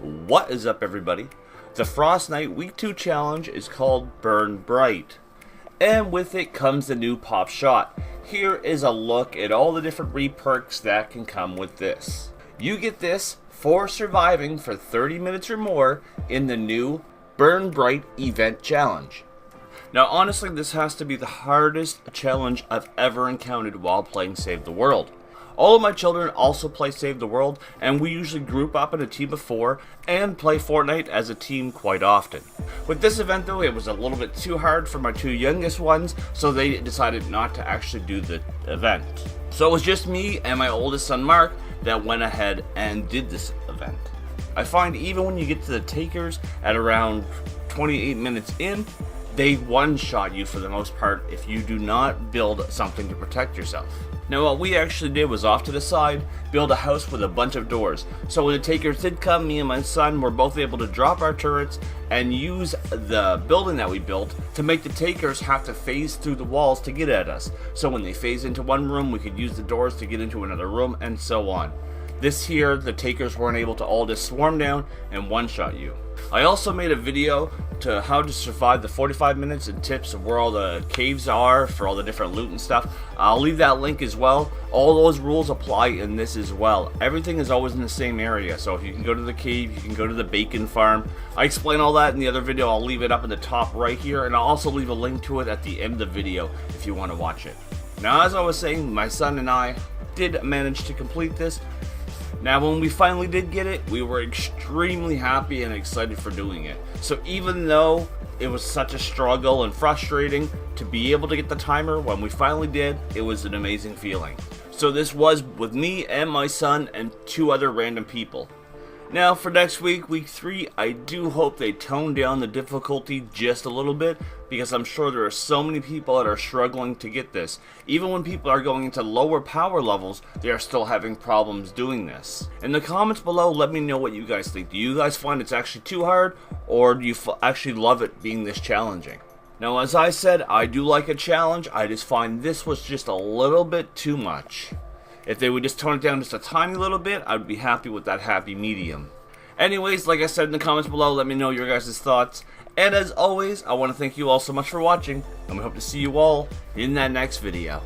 What is up, everybody? The Frostnite Week 2 challenge is called Burn Bright, and with it comes the new Popshot. Here is a look at all the different re-perks that can come with this. You get this for surviving for 30 minutes or more in the new Burn Bright event challenge. Now honestly, this has to be the hardest challenge I've ever encountered while playing Save the World. All of my children also play Save the World, and we usually group up in a team of 4 and play Fortnite as a team quite often. With this event though, it was a little bit too hard for my 2 youngest ones, so they decided not to actually do the event. So it was just me and my oldest son Mark that went ahead and did this event. I find even when you get to the takers at around 28 minutes in, they one-shot you for the most part if you do not build something to protect yourself. Now what we actually did was off to the side, build a house with a bunch of doors. So when the takers did come, me and my son were both able to drop our turrets and use the building that we built to make the takers have to phase through the walls to get at us. So when they phase into one room, we could use the doors to get into another room, and so on. This here, the takers weren't able to all just swarm down and one-shot you. I also made a video to how to survive the 45 minutes and tips of where all the caves are for all the different loot and stuff. I'll leave that link as well. All those rules apply in this as well. Everything is always in the same area, so if you can go to the cave, you can go to the bacon farm. I explain all that in the other video. I'll leave it up in the top right here, and I'll also leave a link to it at the end of the video if you want to watch it. Now, as I was saying, my son and I did manage to complete this. Now when we finally did get it, we were extremely happy and excited for doing it. So even though it was such a struggle and frustrating to be able to get the timer, when we finally did, it was an amazing feeling. So this was with me and my son and 2 other random people. Now for next week, week 3, I do hope they tone down the difficulty just a little bit, because I'm sure there are so many people that are struggling to get this. Even when people are going into lower power levels, they are still having problems doing this. In the comments below, let me know what you guys think. Do you guys find it's actually too hard, or do you actually love it being this challenging? Now as I said, I do like a challenge. I just find this was just a little bit too much. If they would just tone it down just a tiny little bit, I'd be happy with that happy medium. Anyways, like I said in the comments below, let me know your guys' thoughts. And as always, I want to thank you all so much for watching, and we hope to see you all in that next video.